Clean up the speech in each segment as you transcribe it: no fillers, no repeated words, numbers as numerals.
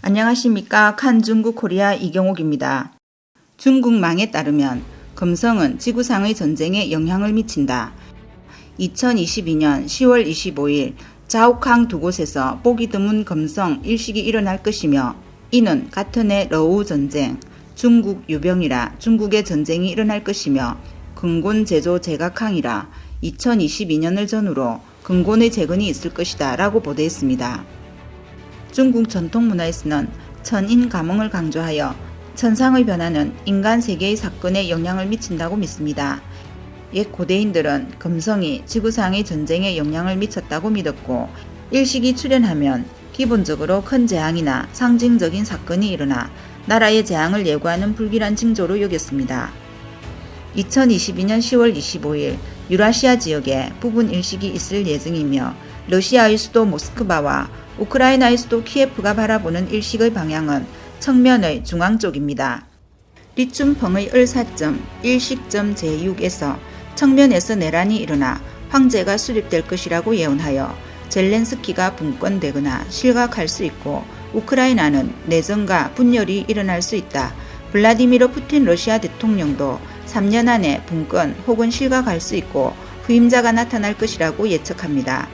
안녕하십니까. 칸 중국 코리아 이경옥입니다. 중국망에 따르면 금성은 지구상의 전쟁에 영향을 미친다. 2022년 10월 25일 자오캉 두 곳에서 보기 드문 금성 일식이 일어날 것이며 이는 같은 해 러우 전쟁, 중국 유병이라 중국의 전쟁이 일어날 것이며 근곤 제조 제각항이라 2022년을 전후로 근곤의 재건이 있을 것이다 라고 보도했습니다. 중국 전통문화에서는 천인 가몽을 강조하여 천상의 변화는 인간 세계의 사건에 영향을 미친다고 믿습니다. 옛 고대인들은 금성이 지구상의 전쟁에 영향을 미쳤다고 믿었고 일식이 출현하면 기본적으로 큰 재앙이나 상징적인 사건이 일어나 나라의 재앙을 예고하는 불길한 징조로 여겼습니다. 2022년 10월 25일 유라시아 지역에 부분 일식이 있을 예정이며 러시아의 수도 모스크바와 우크라이나의 수도 키예프가 바라보는 일식의 방향은 측면의 중앙 쪽입니다. 리춘펑의 을사점 일식점 제6에서 측면에서 내란이 일어나 황제가 수립될 것이라고 예언하여 젤렌스키가 분권되거나 실각할 수 있고 우크라이나는 내전과 분열이 일어날 수 있다. 블라디미르 푸틴 러시아 대통령도 3년 안에 분권 혹은 실각할 수 있고 후임자가 나타날 것이라고 예측합니다.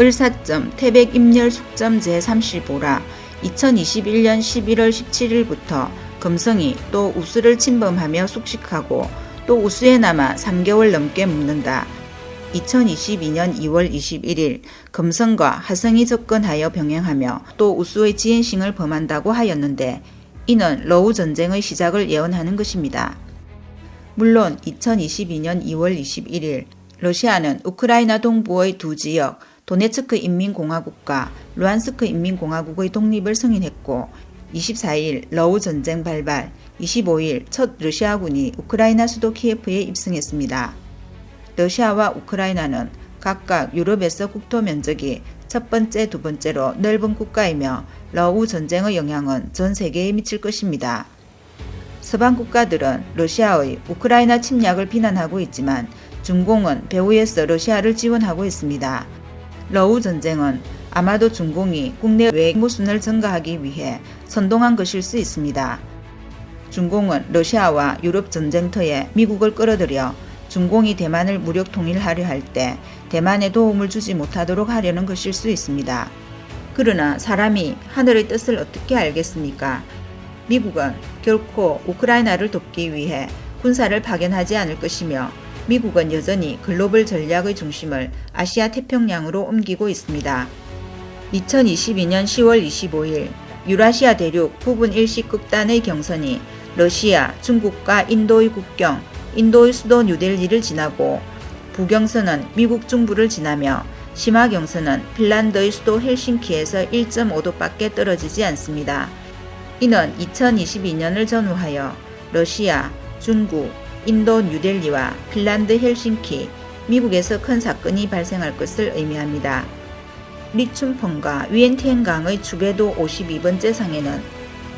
을사점 태백임열 숙점 제35라 2021년 11월 17일부터 금성이 또 우수를 침범하며 숙식하고 또 우수에 남아 3개월 넘게 묵는다. 2022년 2월 21일 금성과 화성이 접근하여 병행하며 또 우수의 지행싱을 범한다고 하였는데 이는 러우 전쟁의 시작을 예언하는 것입니다. 물론 2022년 2월 21일 러시아는 우크라이나 동부의 두 지역 도네츠크 인민공화국과 루안스크 인민공화국의 독립을 승인했고 24일 러우 전쟁 발발, 25일 첫 러시아군이 우크라이나 수도 키예프에 입성했습니다. 러시아와 우크라이나는 각각 유럽에서 국토 면적이 첫 번째, 두 번째로 넓은 국가이며 러우 전쟁의 영향은 전 세계에 미칠 것입니다. 서방 국가들은 러시아의 우크라이나 침략을 비난하고 있지만 중공은 배후에서 러시아를 지원하고 있습니다. 러우 전쟁은 아마도 중공이 국내 외모순을 증가하기 위해 선동한 것일 수 있습니다. 중공은 러시아와 유럽 전쟁터에 미국을 끌어들여 중공이 대만을 무력 통일하려 할 때 대만에 도움을 주지 못하도록 하려는 것일 수 있습니다. 그러나 사람이 하늘의 뜻을 어떻게 알겠습니까? 미국은 결코 우크라이나를 돕기 위해 군사를 파견하지 않을 것이며 미국은 여전히 글로벌 전략의 중심을 아시아 태평양으로 옮기고 있습니다. 2022년 10월 25일 유라시아 대륙 부분 일식 극단의 경선이 러시아, 중국과 인도의 국경, 인도의 수도 뉴델리를 지나고 부경선은 미국 중부를 지나며 심화경선은 핀란드의 수도 헬싱키에서 1.5도밖에 떨어지지 않습니다. 이는 2022년을 전후하여 러시아, 중국, 인도 뉴델리와 핀란드 헬싱키, 미국에서 큰 사건이 발생할 것을 의미합니다. 리춘펑과 위엔티엔강의 주궤도 52번째 상에는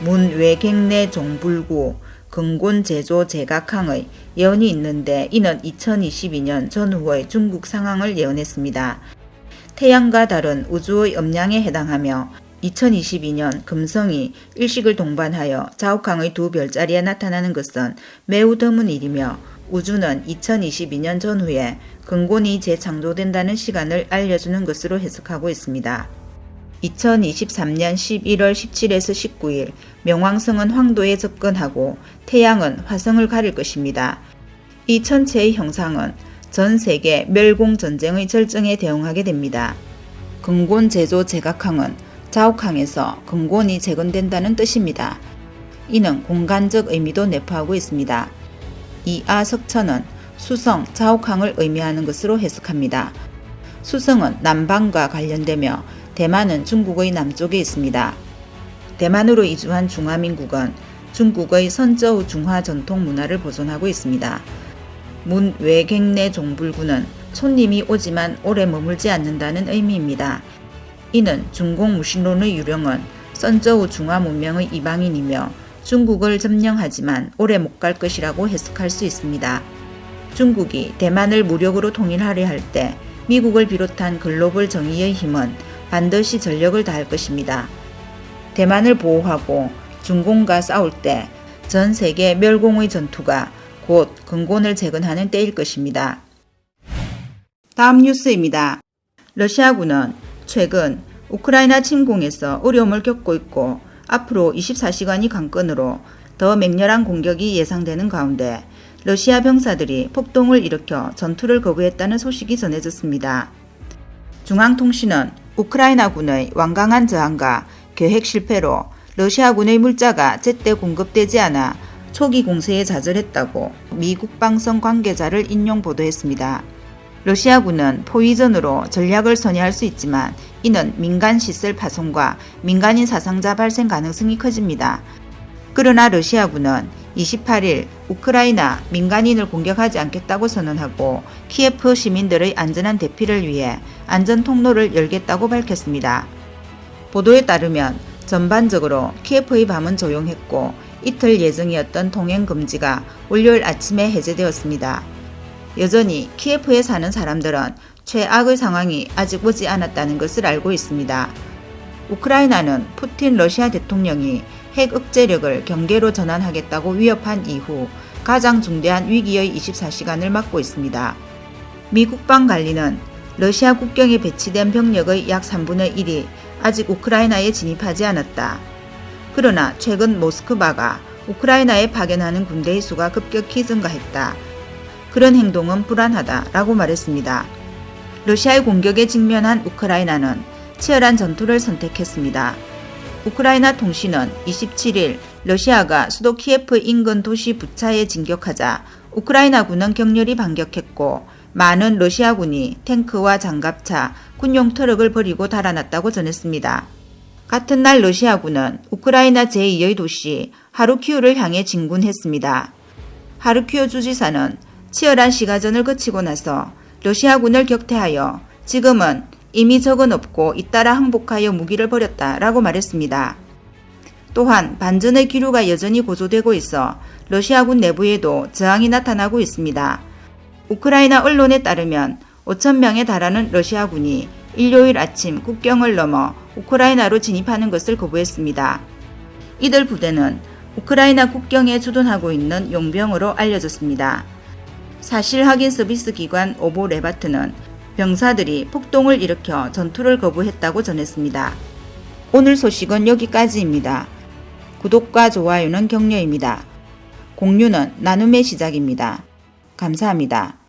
문 외갱내 종불구 근곤 제조 제각항의 예언이 있는데 이는 2022년 전후의 중국 상황을 예언했습니다. 태양과 달은 우주의 음량에 해당하며 2022년 금성이 일식을 동반하여 자오캉의 두 별자리에 나타나는 것은 매우 드문 일이며 우주는 2022년 전후에 근곤이 재창조된다는 시간을 알려주는 것으로 해석하고 있습니다. 2023년 11월 17에서 19일 명왕성은 황도에 접근하고 태양은 화성을 가릴 것입니다. 이 천체의 형상은 전 세계 멸공전쟁의 절정에 대응하게 됩니다. 근곤 제조 제각항은 자오캉에서 근곤이 재건된다는 뜻입니다. 이는 공간적 의미도 내포하고 있습니다. 이아 석천은 수성 자오캉을 의미하는 것으로 해석합니다. 수성은 남방과 관련되며 대만은 중국의 남쪽에 있습니다. 대만으로 이주한 중화민국은 중국의 선저우 중화 전통 문화를 보존하고 있습니다. 문 외갱내 종불구는 손님이 오지만 오래 머물지 않는다는 의미입니다. 이는 중공 무신론의 유령은 선저우 중화 문명의 이방인이며 중국을 점령하지만 오래 못 갈 것이라고 해석할 수 있습니다. 중국이 대만을 무력으로 통일하려 할 때 미국을 비롯한 글로벌 정의의 힘은 반드시 전력을 다할 것입니다. 대만을 보호하고 중공과 싸울 때 전 세계 멸공의 전투가 곧 근곤을 재건하는 때일 것입니다. 다음 뉴스입니다. 러시아군은 최근 우크라이나 침공에서 어려움을 겪고 있고 앞으로 24시간이 관건으로 더 맹렬한 공격이 예상되는 가운데 러시아 병사들이 폭동을 일으켜 전투를 거부했다는 소식이 전해졌습니다. 중앙통신은 우크라이나군의 완강한 저항과 계획 실패로 러시아군의 물자가 제때 공급되지 않아 초기 공세에 좌절했다고 미 국방성 관계자를 인용 보도했습니다. 러시아군은 포위전으로 전략을 선회할 수 있지만 이는 민간 시설 파손과 민간인 사상자 발생 가능성이 커집니다. 그러나 러시아군은 28일 우크라이나 민간인을 공격하지 않겠다고 선언하고 키예프 시민들의 안전한 대피를 위해 안전 통로를 열겠다고 밝혔습니다. 보도에 따르면 전반적으로 키예프의 밤은 조용했고 이틀 예정이었던 통행 금지가 월요일 아침에 해제되었습니다. 여전히 키예프에 사는 사람들은 최악의 상황이 아직 오지 않았다는 것을 알고 있습니다. 우크라이나는 푸틴 러시아 대통령이 핵 억제력을 경계로 전환하겠다고 위협한 이후 가장 중대한 위기의 24시간을 맞고 있습니다. 미 국방관리는 러시아 국경에 배치된 병력의 약 3분의 1이 아직 우크라이나에 진입하지 않았다. 그러나 최근 모스크바가 우크라이나에 파견하는 군대의 수가 급격히 증가했다. 그런 행동은 불안하다라고 말했습니다. 러시아의 공격에 직면한 우크라이나는 치열한 전투를 선택했습니다. 우크라이나 통신은 27일 러시아가 수도 키예프 인근 도시 부차에 진격하자 우크라이나군은 격렬히 반격했고 많은 러시아군이 탱크와 장갑차, 군용 트럭을 버리고 달아났다고 전했습니다. 같은 날 러시아군은 우크라이나 제2의 도시 하르키우를 향해 진군했습니다. 하르키우 주지사는 치열한 시가전을 거치고 나서 러시아군을 격퇴하여 지금은 이미 적은 없고 잇따라 항복하여 무기를 버렸다라고 말했습니다. 또한 반전의 기류가 여전히 고조되고 있어 러시아군 내부에도 저항이 나타나고 있습니다. 우크라이나 언론에 따르면 5,000명에 달하는 러시아군이 일요일 아침 국경을 넘어 우크라이나로 진입하는 것을 거부했습니다. 이들 부대는 우크라이나 국경에 주둔하고 있는 용병으로 알려졌습니다. 사실 확인 서비스 기관 오보레바트는 병사들이 폭동을 일으켜 전투를 거부했다고 전했습니다. 오늘 소식은 여기까지입니다. 구독과 좋아요는 격려입니다. 공유는 나눔의 시작입니다. 감사합니다.